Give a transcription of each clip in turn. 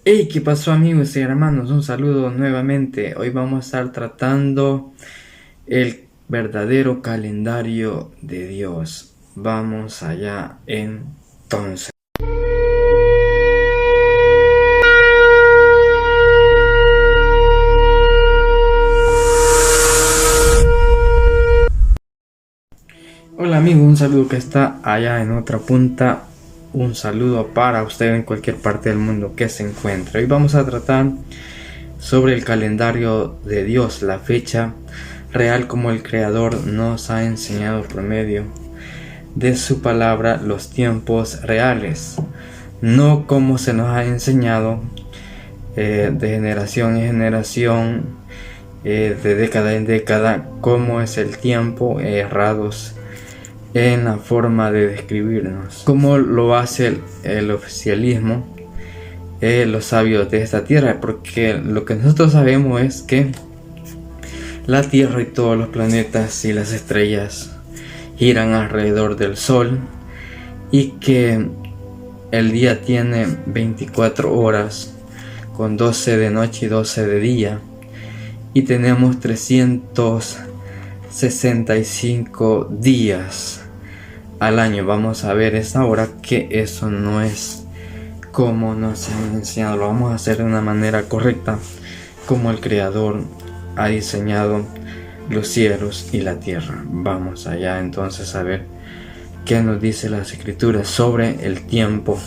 Hey, ¿qué pasó amigos y hermanos? Un saludo nuevamente. Hoy vamos a estar tratando el verdadero calendario de Dios. Vamos allá entonces. Hola amigo, un saludo que está allá en otra punta. Un saludo para usted en cualquier parte del mundo que se encuentre. Hoy vamos a tratar sobre el calendario de Dios, la fecha real como el Creador nos ha enseñado por medio de su palabra, los tiempos reales, no como se nos ha enseñado de generación en generación, de década en década, cómo es el tiempo, errados en la forma de describirnos, como lo hace el oficialismo, los sabios de esta tierra, porque lo que nosotros sabemos es que la Tierra y todos los planetas y las estrellas giran alrededor del Sol y que el día tiene 24 horas con 12 de noche y 12 de día y tenemos 365 días al año. Vamos a ver esta hora que eso no es como nos han enseñado, lo vamos a hacer de una manera correcta, como el Creador ha diseñado los cielos y la tierra. Vamos allá entonces a ver qué nos dice las escrituras sobre el tiempo,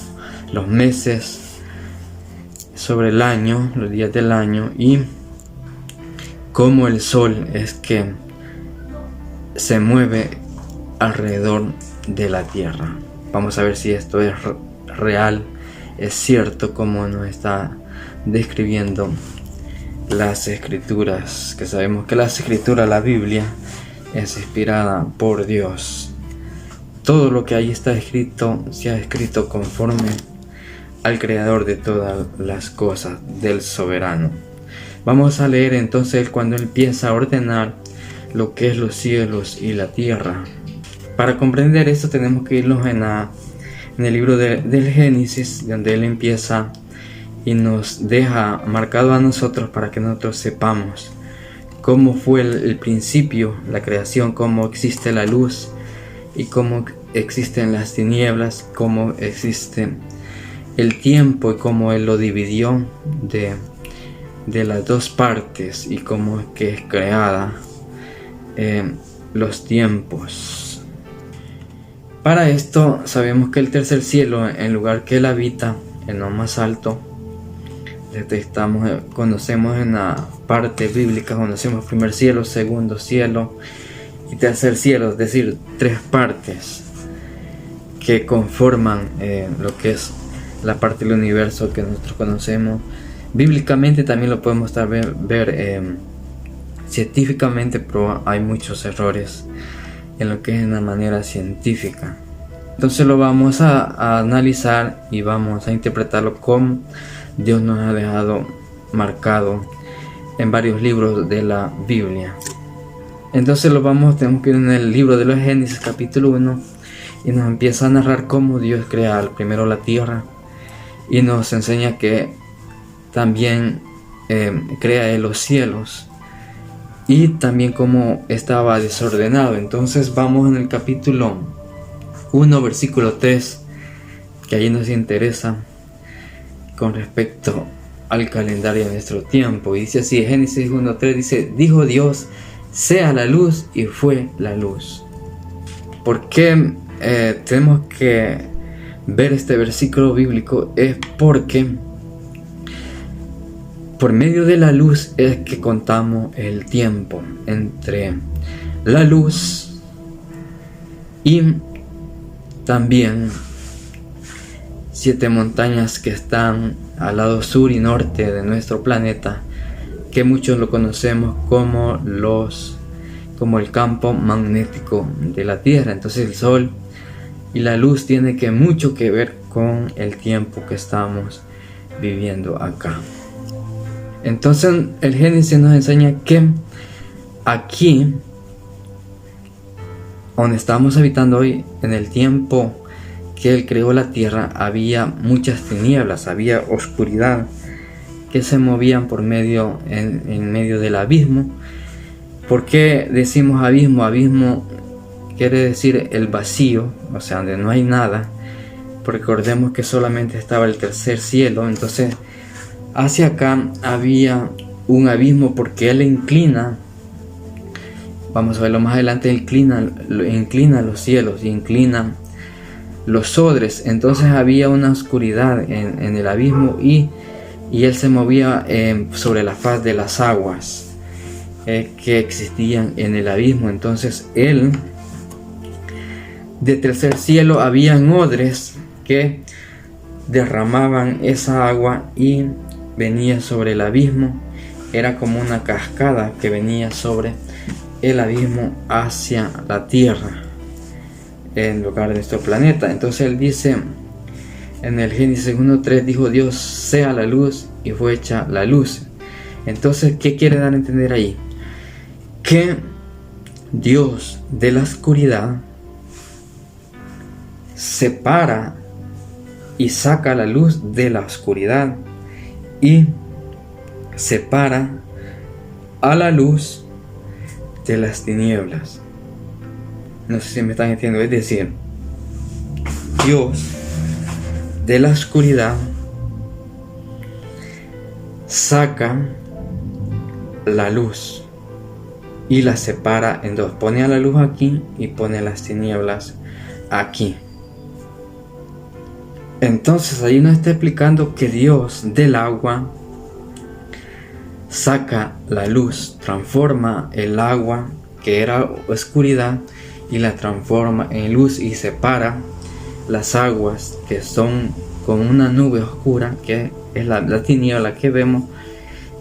los meses, sobre el año, los días del año y cómo el sol es que se mueve alrededor de la tierra. Vamos a ver si esto es real, es cierto como nos está describiendo las escrituras, que sabemos que las escrituras, la Biblia, es inspirada por Dios. Todo lo que ahí está escrito se ha escrito conforme al Creador de todas las cosas, del soberano. Vamos a leer entonces cuando Él empieza a ordenar lo que es los cielos y la tierra. Para comprender esto tenemos que irnos en el libro del Génesis, donde Él empieza y nos deja marcado a nosotros para que nosotros sepamos cómo fue el principio, la creación, cómo existe la luz y cómo existen las tinieblas, cómo existe el tiempo y cómo Él lo dividió de las dos partes y cómo es que es creada los tiempos. Para esto sabemos que el tercer cielo, en lugar que Él habita, en lo más alto, conocemos en la parte bíblica, conocemos primer cielo, segundo cielo y tercer cielo, es decir, tres partes que conforman lo que es la parte del universo que nosotros conocemos. Bíblicamente también lo podemos ver científicamente, pero hay muchos errores en lo que es en la manera científica. Entonces lo vamos a analizar y vamos a interpretarlo como Dios nos ha dejado marcado en varios libros de la Biblia. Entonces tenemos que ir en el libro de los Génesis capítulo 1 y nos empieza a narrar cómo Dios crea primero la tierra y nos enseña que también crea los cielos y también cómo estaba desordenado. Entonces vamos en el capítulo 1 versículo 3, que ahí nos interesa con respecto al calendario de nuestro tiempo, y dice así: Génesis 1:3 dice: dijo Dios, sea la luz, y fue la luz. ¿Por qué tenemos que ver este versículo bíblico? Es porque por medio de la luz es que contamos el tiempo entre la luz y también 7 montañas que están al lado sur y norte de nuestro planeta, que muchos lo conocemos como el campo magnético de la Tierra. Entonces el sol y la luz tiene mucho que ver con el tiempo que estamos viviendo acá. Entonces el Génesis nos enseña que aquí donde estamos habitando hoy, en el tiempo que Él creó la tierra, había muchas tinieblas, había oscuridad que se movían por medio, en medio del abismo. ¿Por qué decimos abismo? Abismo quiere decir el vacío, o sea, donde no hay nada. Recordemos que solamente estaba el tercer cielo, entonces hacia acá había un abismo porque Él inclina, vamos a verlo más adelante, inclina los cielos y inclina los odres. Entonces había una oscuridad en el abismo y Él se movía sobre la faz de las aguas que existían en el abismo. Entonces Él, de tercer cielo, habían odres que derramaban esa agua y venía sobre el abismo. Era como una cascada que venía sobre el abismo hacia la tierra, en lugar de nuestro planeta. Entonces Él dice en el Génesis 1:3, dijo Dios: sea la luz, y fue hecha la luz. Entonces, ¿qué quiere dar a entender ahí? Que Dios de la oscuridad separa y saca la luz de la oscuridad y separa a la luz de las tinieblas. No sé si me están entendiendo. Es decir, Dios de la oscuridad saca la luz y la separa en dos. Pone a la luz aquí y pone las tinieblas aquí. Entonces ahí nos está explicando que Dios del agua saca la luz, transforma el agua que era oscuridad y la transforma en luz y separa las aguas que son con una nube oscura, que es la tiniebla que vemos,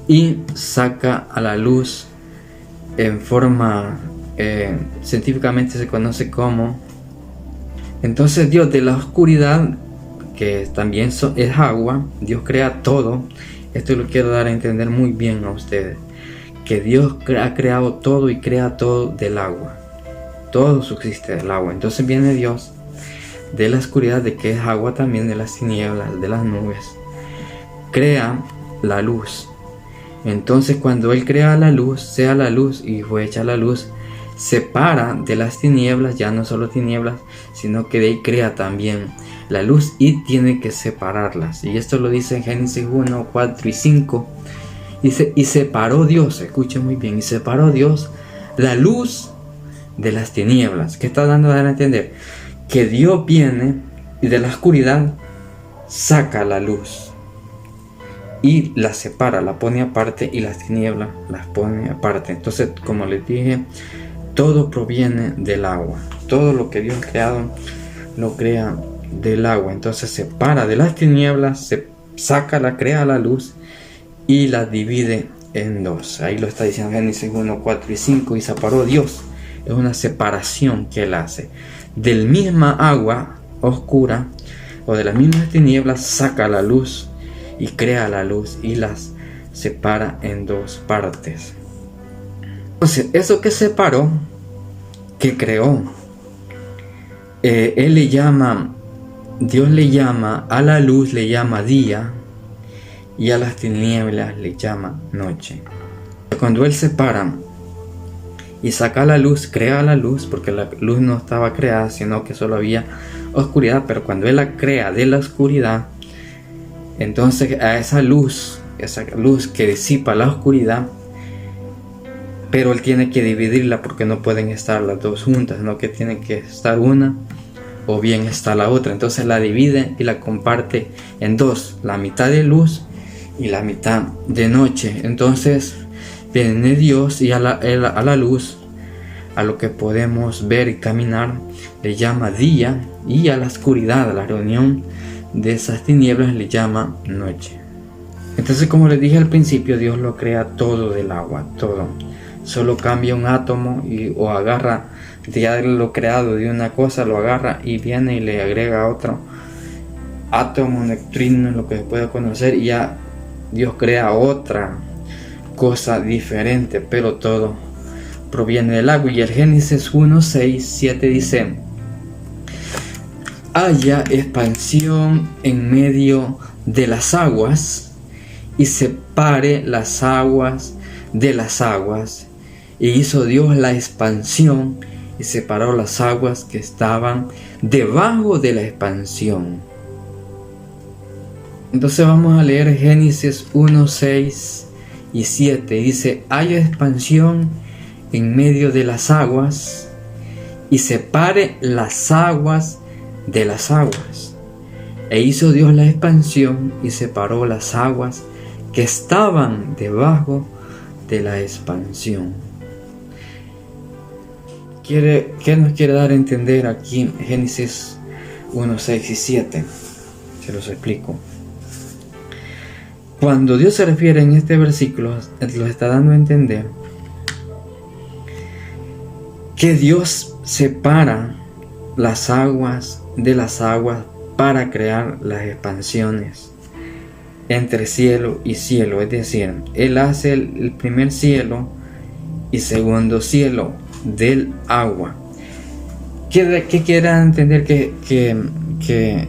y saca a la luz en forma, científicamente se conoce como. Entonces Dios de la oscuridad, que también es agua, Dios crea todo. Esto lo quiero dar a entender muy bien a ustedes, que Dios ha creado todo y crea todo del agua. Todo subsiste del agua. Entonces viene Dios de la oscuridad, de que es agua también, de las tinieblas, de las nubes, crea la luz. Entonces cuando Él crea la luz, sea la luz, y fue hecha la luz, separa de las tinieblas, ya no solo tinieblas, sino que de ahí crea también la luz y tiene que separarlas. Y esto lo dice en Génesis 1, 4 y 5. Dice: y separó Dios, escuchen muy bien, y separó Dios la luz de las tinieblas. ¿Qué está dando a dar a entender? Que Dios viene y de la oscuridad saca la luz y la separa, la pone aparte, y las tinieblas las pone aparte. Entonces, como les dije, todo proviene del agua. Todo lo que Dios ha creado lo crea del agua. Entonces separa de las tinieblas, se saca, crea la luz y la divide en dos. Ahí lo está diciendo Génesis 1, 4 y 5. Y separó Dios. Es una separación que Él hace. Del misma agua oscura o de las mismas tinieblas saca la luz y crea la luz y las separa en dos partes. Entonces, eso que separó, que creó, Él le llama, Dios le llama a la luz, le llama día, y a las tinieblas le llama noche. Cuando Él separa y saca la luz, crea la luz, porque la luz no estaba creada, sino que solo había oscuridad. Pero cuando Él la crea de la oscuridad, entonces a esa luz que disipa la oscuridad, pero Él tiene que dividirla, porque no pueden estar las dos juntas, sino que tiene que estar una o bien está la otra. Entonces la divide y la comparte en dos, la mitad de luz y la mitad de noche. Entonces viene Dios y a la luz, a lo que podemos ver y caminar, le llama día, y a la oscuridad, a la reunión de esas tinieblas, le llama noche. Entonces, como les dije al principio, Dios lo crea todo del agua, todo. Solo cambia un átomo o agarra ya lo creado de una cosa, lo agarra y viene y le agrega otro átomo, neutrino, lo que se puede conocer, y ya Dios crea otra cosa diferente, pero todo proviene del agua. Y el Génesis 1, 6, 7 dice: haya expansión en medio de las aguas y separe las aguas de las aguas. Y hizo Dios la expansión y separó las aguas que estaban debajo de la expansión. Entonces vamos a leer Génesis 1, 6 y 7. Dice: haya expansión en medio de las aguas y separe las aguas de las aguas. E hizo Dios la expansión y separó las aguas que estaban debajo de la expansión. ¿Qué nos quiere dar a entender aquí en Génesis 1, 6 y 7? Se los explico. Cuando Dios se refiere en este versículo, lo está dando a entender que Dios separa las aguas de las aguas para crear las expansiones entre cielo y cielo. Es decir, Él hace el primer cielo y segundo cielo del agua. ¿Qué quiere entender? Que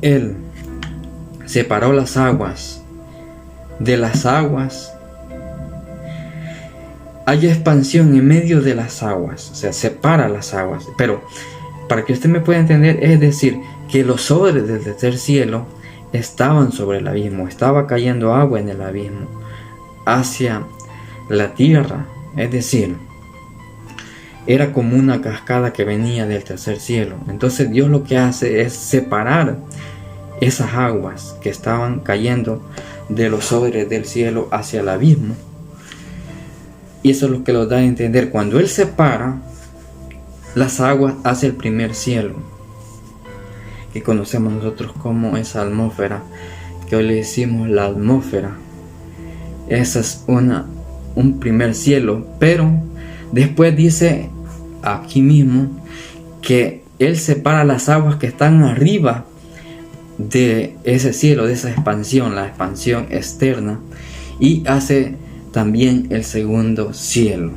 Él separó las aguas de las aguas. Hay expansión en medio de las aguas, o sea, separa las aguas. Pero para que usted me pueda entender, es decir, que los odres del tercer cielo estaban sobre el abismo, estaba cayendo agua en el abismo hacia la tierra. Es decir, era como una cascada que venía del tercer cielo. Entonces Dios lo que hace es separar esas aguas que estaban cayendo de los odres del cielo hacia el abismo. Y eso es lo que nos da a entender. Cuando Él separa las aguas hacia el primer cielo, que conocemos nosotros como esa atmósfera, que hoy le decimos la atmósfera. Esa es un primer cielo. Pero después dice aquí mismo que Él separa las aguas que están arriba de ese cielo, de esa expansión, la expansión externa, y hace también el segundo cielo.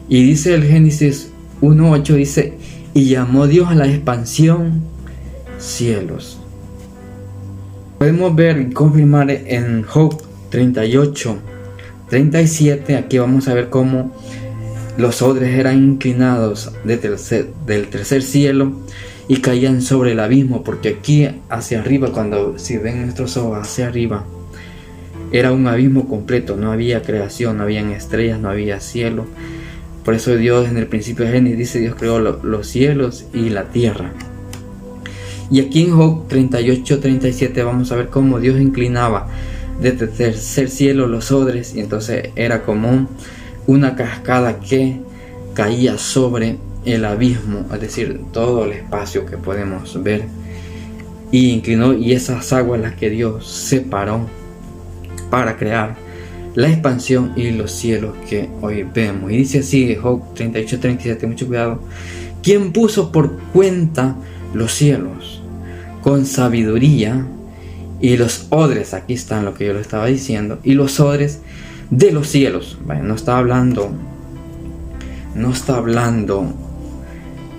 Y dice el Génesis 1:8, dice: y llamó Dios a la expansión cielos. Podemos ver y confirmar en Job 38:37. Aquí vamos a ver cómo los odres eran inclinados del tercer cielo y caían sobre el abismo, porque aquí hacia arriba, si ven nuestros ojos hacia arriba, era un abismo completo. No había creación, no habían estrellas, no había cielo. Por eso Dios, en el principio de Génesis, dice: Dios creó los cielos y la tierra. Y aquí en Job 38:37 vamos a ver cómo Dios inclinaba desde el tercer cielo los odres, y entonces era como una cascada que caía sobre el abismo, es decir, todo el espacio que podemos ver, y inclinó, y esas aguas las que Dios separó para crear la expansión y los cielos que hoy vemos. Y dice así Job 38:37, mucho cuidado: ¿quién puso por cuenta los cielos con sabiduría? Y los odres, aquí están lo que yo le estaba diciendo, y los odres de los cielos. Bueno, no está hablando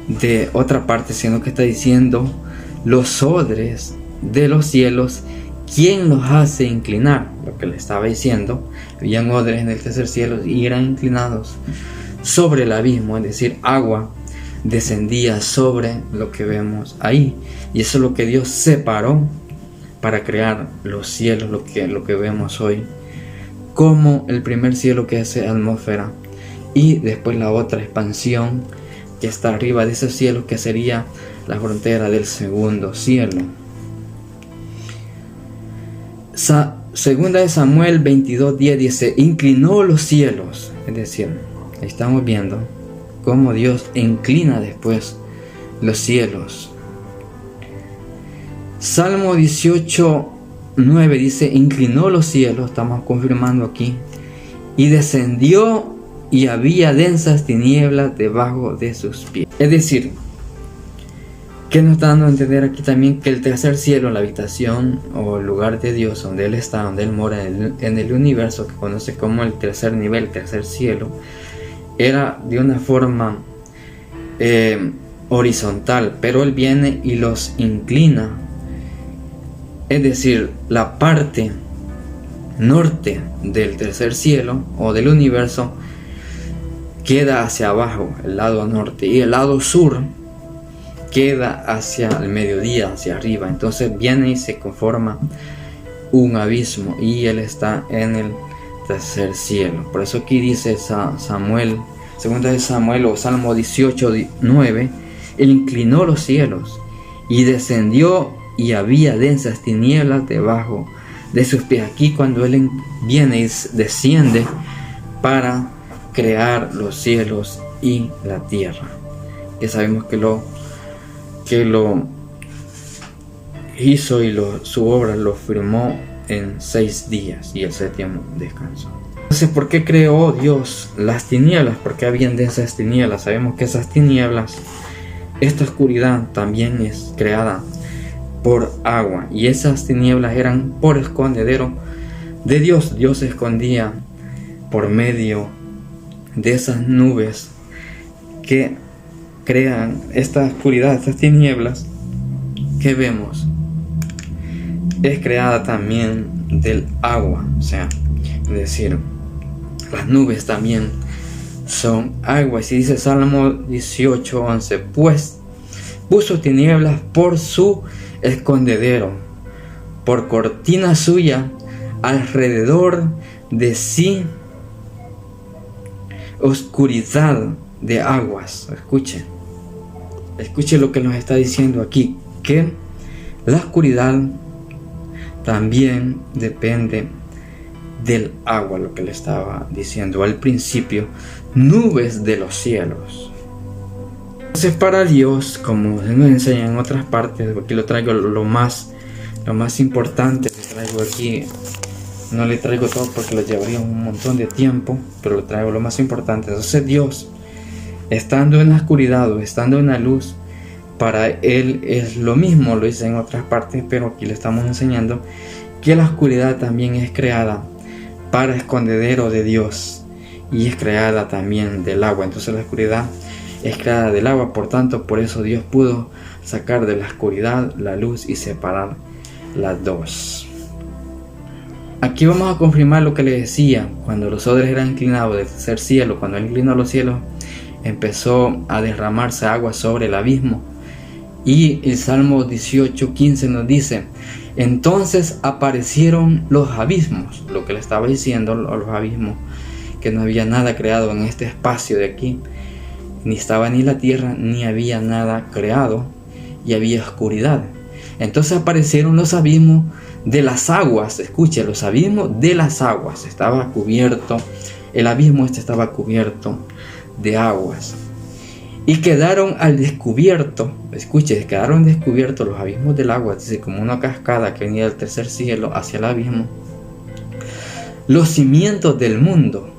de otra parte, sino que está diciendo los odres de los cielos. ¿Quién los hace inclinar? Lo que le estaba diciendo, habían odres en el tercer cielo y eran inclinados sobre el abismo, es decir, agua descendía sobre lo que vemos ahí, y eso es lo que Dios separó para crear los cielos, lo que vemos hoy, como el primer cielo, que hace atmósfera, y después la otra expansión que está arriba de ese cielo, que sería la frontera del segundo cielo. Segunda de Samuel 22:10 dice: inclinó los cielos. Es decir, estamos viendo cómo Dios inclina después los cielos. Salmo 18:9 dice: inclinó los cielos, estamos confirmando aquí, y descendió, y había densas tinieblas debajo de sus pies. Es decir, que nos está dando a entender aquí también que el tercer cielo, la habitación o el lugar de Dios, donde Él está, donde Él mora en el universo, que conoce como el tercer nivel, el tercer cielo, era de una forma horizontal, pero Él viene y los inclina. Es decir, la parte norte del tercer cielo o del universo queda hacia abajo, el lado norte, y el lado sur queda hacia el mediodía, hacia arriba. Entonces viene y se conforma un abismo, y Él está en el tercer cielo. Por eso aquí dice Samuel, segunda de Samuel o Salmo 18:9, Él inclinó los cielos y descendió, y había densas tinieblas debajo de sus pies. Aquí cuando Él viene y desciende para crear los cielos y la tierra, que sabemos que lo hizo, y su obra lo firmó en 6 días, y el séptimo descansó. Entonces, ¿por qué creó Dios las tinieblas? Porque habían densas tinieblas. Sabemos que esas tinieblas, esta oscuridad también es creada por agua, y esas tinieblas eran por escondedero de Dios. Dios se escondía por medio de esas nubes que crean esta oscuridad. Estas tinieblas que vemos es creada también del agua, o sea, es decir, las nubes también son agua. Y si dice Salmo 18:11, pues puso tinieblas por su escondedero, por cortina suya, alrededor de sí oscuridad de aguas. Escuche lo que nos está diciendo aquí, que la oscuridad también depende del agua, lo que le estaba diciendo al principio, nubes de los cielos. Entonces, para Dios, como se nos enseña en otras partes, aquí lo traigo lo más importante, le traigo aquí. No le traigo todo porque lo llevaría un montón de tiempo, pero le traigo lo más importante. Entonces Dios, estando en la oscuridad o estando en la luz, para Él es lo mismo. Lo dice en otras partes, pero aquí le estamos enseñando que la oscuridad también es creada para escondedero de Dios, y es creada también del agua. Entonces la oscuridad es creada del agua, por tanto, por eso Dios pudo sacar de la oscuridad la luz y separar las dos. Aquí vamos a confirmar lo que le decía, cuando los odres eran inclinados del tercer cielo. Cuando Él inclinó los cielos, empezó a derramarse agua sobre el abismo. Y el Salmo 18:15 nos dice, entonces aparecieron los abismos, lo que le estaba diciendo, los abismos, que no había nada creado en este espacio de aquí, ni estaba ni la tierra, ni había nada creado, y había oscuridad. Entonces aparecieron los abismos de las aguas. Escuche, los abismos de las aguas. Estaba cubierto, el abismo estaba cubierto de aguas, y quedaron al descubierto. Escuche, quedaron descubiertos los abismos del agua, dice, como una cascada que venía del tercer cielo hacia el abismo, los cimientos del mundo.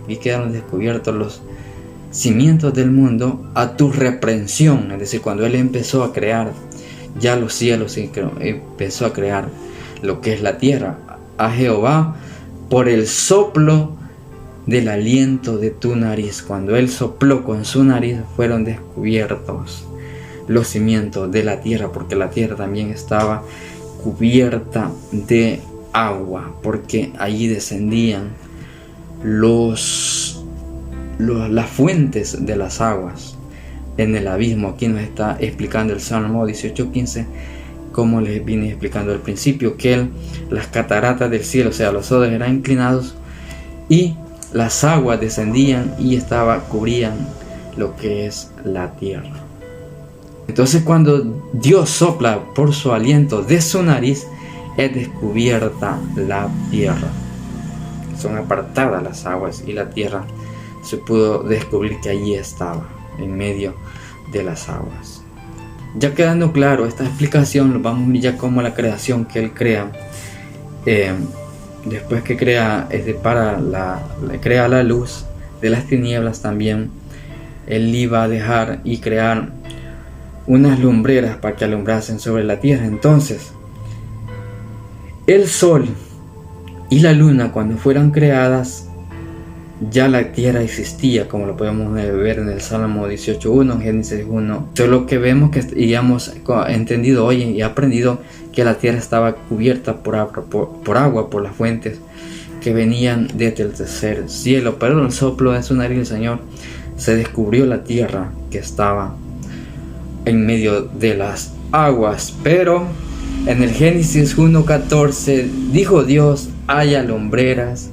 Y quedaron descubiertos los cimientos del mundo a tu reprensión. Es decir, cuando Él empezó a crear ya los cielos, empezó a crear lo que es la tierra, a Jehová, por el soplo del aliento de tu nariz. Cuando Él sopló con su nariz, fueron descubiertos los cimientos de la tierra, porque la tierra también estaba cubierta de agua, porque allí descendían las fuentes de las aguas en el abismo. Aquí nos está explicando el Salmo 18:15, como les vine explicando al principio, que las cataratas del cielo, o sea, los odres eran inclinados, y las aguas descendían y cubrían lo que es la tierra. Entonces, cuando Dios sopla por su aliento de su nariz, es descubierta la tierra. Son apartadas las aguas, y la tierra se pudo descubrir que allí estaba, en medio de las aguas. Ya quedando claro esta explicación, vamos a ver ya cómo la creación que Él crea, después que crea, crea la luz de las tinieblas, también Él iba a dejar y crear unas lumbreras para que alumbrasen sobre la tierra. Entonces, el sol y la luna, cuando fueron creadas, ya la tierra existía, como lo podemos ver en el Salmo 18.1, en Génesis 1. Solo que vemos que y hemos entendido hoy y aprendido que la tierra estaba cubierta por agua, por las fuentes que venían desde el tercer cielo. Pero el soplo de su nariz del Señor se descubrió la tierra que estaba en medio de las aguas. Pero en el Génesis 1.14 dijo Dios: haya lumbreras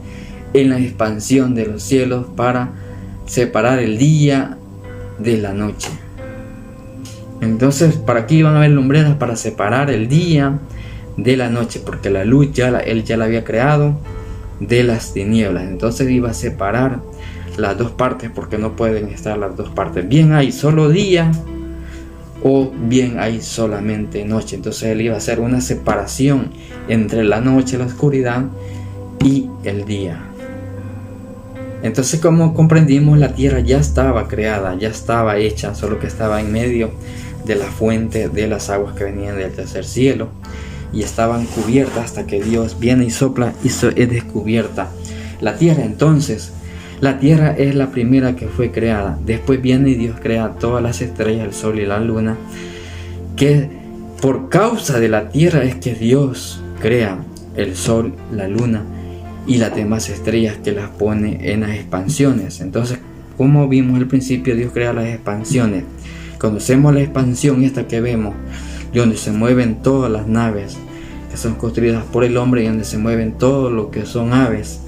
en la expansión de los cielos para separar el día de la noche. Entonces, ¿para qué iban a haber lumbreras? Para separar el día de la noche, porque la luz él ya la había creado de las tinieblas. Entonces iba a separar las dos partes, porque no pueden estar las dos partes. Bien hay solo día o bien hay solamente noche. Entonces él iba a hacer una separación entre la noche, la oscuridad, y el día. Entonces, como comprendimos, la tierra ya estaba creada, ya estaba hecha, solo que estaba en medio de la fuente de las aguas que venían del tercer cielo, y estaban cubiertas hasta que Dios viene y sopla y es descubierta la tierra. Entonces, la tierra es la primera que fue creada. Después viene y Dios crea todas las estrellas, el sol y la luna, que por causa de la tierra es que Dios crea el sol, la luna y las demás estrellas, que las pone en las expansiones. Entonces, como vimos al principio, Dios crea las expansiones. Conocemos la expansión esta que vemos, donde se mueven todas las naves que son construidas por el hombre, y donde se mueven todo lo que son aves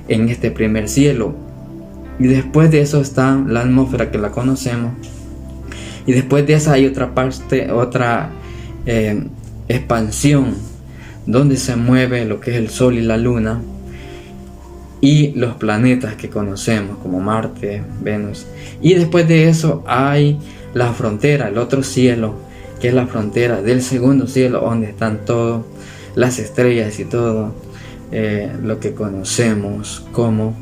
en este primer cielo. Y después de eso está la atmósfera, que la conocemos, y después de esa hay otra parte, otra expansión, donde se mueve lo que es el sol y la luna y los planetas que conocemos como Marte, Venus. Y después de eso hay la frontera, el otro cielo, que es la frontera del segundo cielo, donde están todas las estrellas y todo lo que conocemos como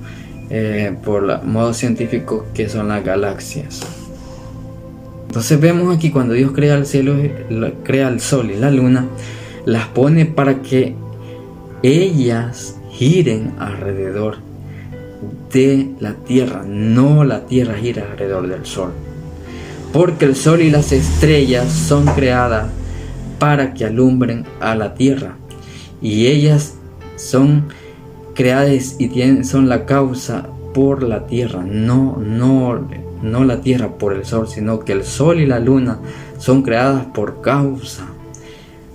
por modo científico, que son las galaxias. Entonces vemos aquí, cuando Dios crea el cielo, crea el sol y la luna, las pone para que ellas giren alrededor de la tierra, no la tierra gira alrededor del sol, porque el sol y las estrellas son creadas para que alumbren a la tierra, y ellas son creadas y son la causa por la tierra, no la tierra por el sol, sino que el sol y la luna son creadas por causa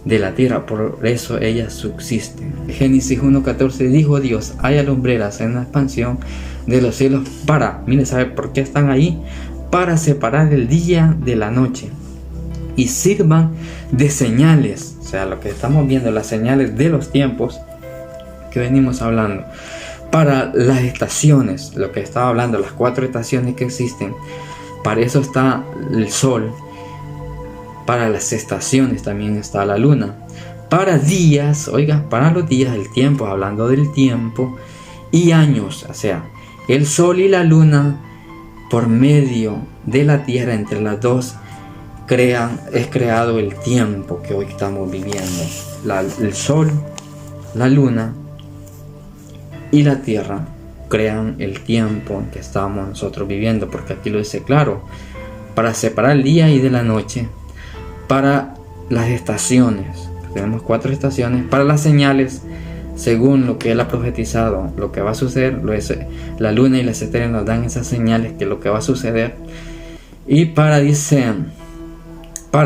de la tierra, por eso ellas subsisten. Génesis 1.14 dijo Dios: haya lumbreras en la expansión de los cielos para, mire, ¿sabe por qué están ahí? Para separar el día de la noche, y sirvan de señales, o sea, lo que estamos viendo, las señales de los tiempos que venimos hablando, para las estaciones, lo que estaba hablando, las 4 estaciones que existen. Para eso está el sol. Para las estaciones también está la luna. Para días, oiga, para los días, el tiempo, hablando del tiempo, y años, o sea, el sol y la luna, por medio de la tierra, entre las dos, es creado el tiempo que hoy estamos viviendo. El sol, la luna y la tierra crean el tiempo en que estamos nosotros viviendo, porque aquí lo dice claro: para separar el día y de la noche, para las estaciones, tenemos 4 estaciones, para las señales, según lo que él ha profetizado, lo que va a suceder, la luna y las estrellas nos dan esas señales que lo que va a suceder, y para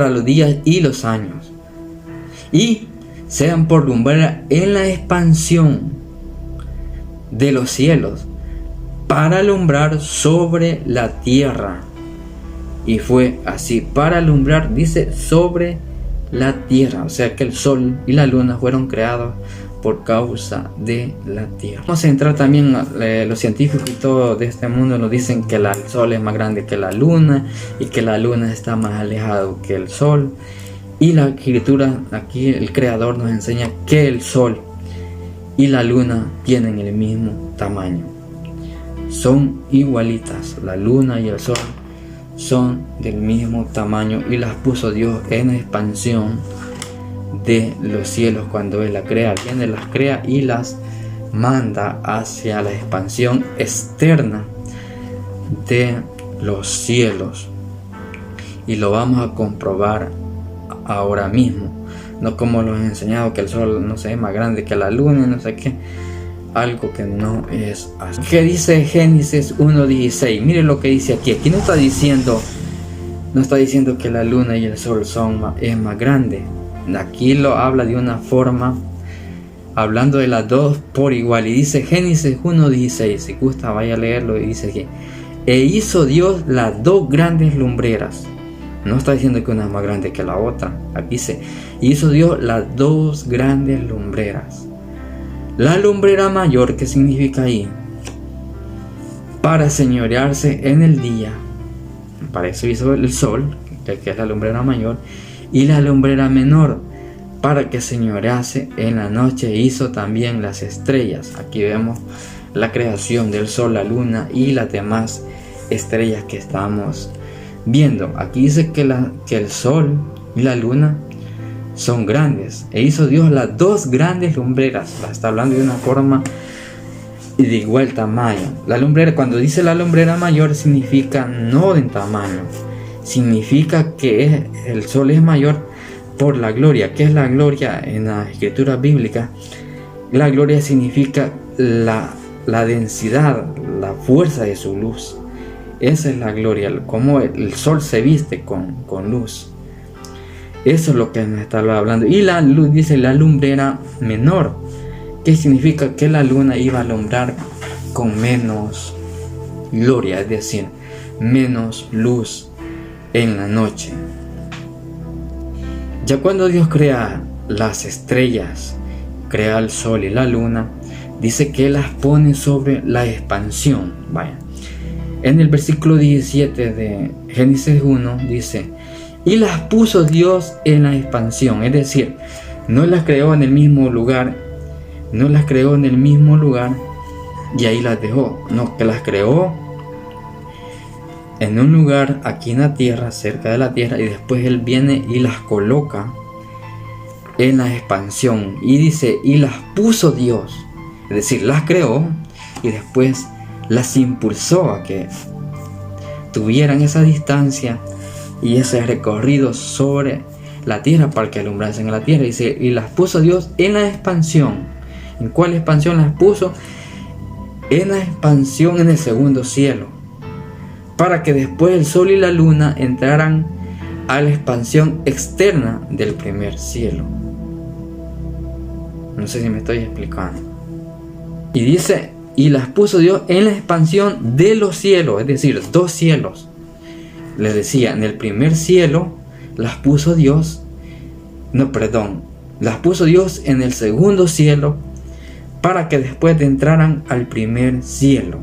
los días y los años, y sean por lumbrera en la expansión de los cielos, para alumbrar sobre la tierra. Y fue así, para alumbrar, dice, sobre la tierra. O sea que el sol y la luna fueron creados por causa de la tierra. Vamos a entrar también, los científicos y todo de este mundo nos dicen que el sol es más grande que la luna, y que la luna está más alejado que el sol. Y la escritura, aquí el creador nos enseña que el sol y la luna tienen el mismo tamaño. Son igualitas, la luna y el sol son del mismo tamaño, y las puso Dios en expansión de los cielos cuando Él las crea. Viene, las crea y las manda hacia la expansión externa de los cielos, y lo vamos a comprobar ahora mismo, no como los he enseñado que el sol no sé, es más grande que la luna, no sé qué, algo que no es así. ¿Qué dice Génesis 1:16? Mire lo que dice aquí no está diciendo que la luna y el sol es más grande. Aquí lo habla de una forma, hablando de las dos por igual, y dice Génesis 1:16, si gusta vaya a leerlo, y dice aquí: e hizo Dios las dos grandes lumbreras. No está diciendo que una es más grande que la otra. Aquí dice: hizo Dios las dos grandes lumbreras. La lumbrera mayor, ¿qué significa ahí? Para señorearse en el día. Para eso hizo el sol, que es la lumbrera mayor, y la lumbrera menor, para que señorease en la noche. Hizo también las estrellas. Aquí vemos la creación del sol, la luna y las demás estrellas que estamos viendo. Aquí dice que el sol y la luna son grandes, e hizo Dios las dos grandes lumbreras. La está hablando de una forma y de igual tamaño. La lumbrera, cuando dice la lumbrera mayor, significa no en tamaño, significa que el sol es mayor por la gloria. ¿Qué es la gloria en la escritura bíblica? La gloria significa la densidad, la fuerza de su luz. Esa es la gloria, como el sol se viste con luz. Eso es lo que nos está hablando. Y la luz, dice la lumbrera menor, que significa que la luna iba a alumbrar con menos gloria, es decir, menos luz en la noche. Ya cuando Dios crea las estrellas, crea el sol y la luna, dice que las pone sobre la expansión. Vaya. En el versículo 17 de Génesis 1 dice: y las puso Dios en la expansión. Es decir, no las creó en el mismo lugar, y ahí las dejó. No, que las creó en un lugar aquí en la tierra, cerca de la tierra, y después Él viene y las coloca en la expansión. Y dice: y las puso Dios. Es decir, las creó y después las impulsó a que tuvieran esa distancia y ese recorrido sobre la tierra para que alumbrasen a la tierra. Dice: y las puso Dios en la expansión. ¿En cuál expansión las puso? En la expansión en el segundo cielo, para que después el sol y la luna entraran a la expansión externa del primer cielo. No sé si me estoy explicando. Y dice: y las puso Dios en la expansión de los cielos, es decir, dos cielos. Les decía, en el primer cielo las puso Dios, las puso Dios en el segundo cielo, para que después entraran al primer cielo.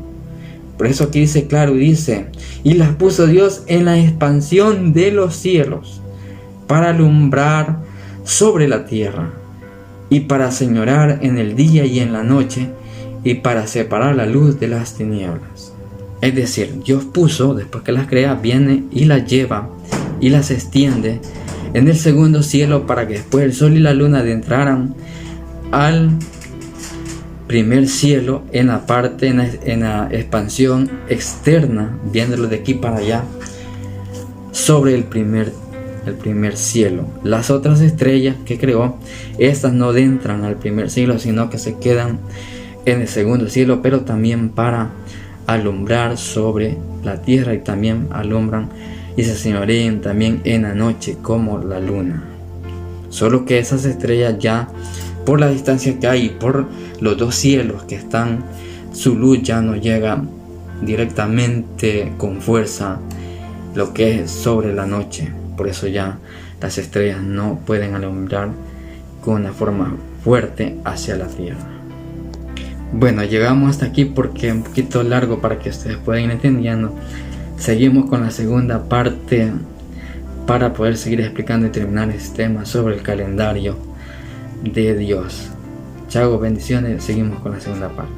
Por eso aquí dice claro, y dice: y las puso Dios en la expansión de los cielos, para alumbrar sobre la tierra, y para señorar en el día y en la noche, y para separar la luz de las tinieblas. Es decir, Dios puso, después que las crea, viene y las lleva y las extiende en el segundo cielo, para que después el sol y la luna adentraran al primer cielo en la parte, en la expansión externa, viéndolo de aquí para allá, sobre el primer cielo. Las otras estrellas que creó, estas no adentran al primer cielo, sino que se quedan en el segundo cielo, pero también para alumbrar sobre la tierra, y también alumbran y se señorean también en la noche como la luna. Solo que esas estrellas, ya por la distancia que hay, por los dos cielos que están, su luz ya no llega directamente con fuerza lo que es sobre la noche. Por eso ya las estrellas no pueden alumbrar con una forma fuerte hacia la tierra. Bueno, llegamos hasta aquí porque es un poquito largo para que ustedes puedan ir entendiendo. Seguimos con la segunda parte para poder seguir explicando y terminar este tema sobre el calendario de Dios. Chao, bendiciones. Seguimos con la segunda parte.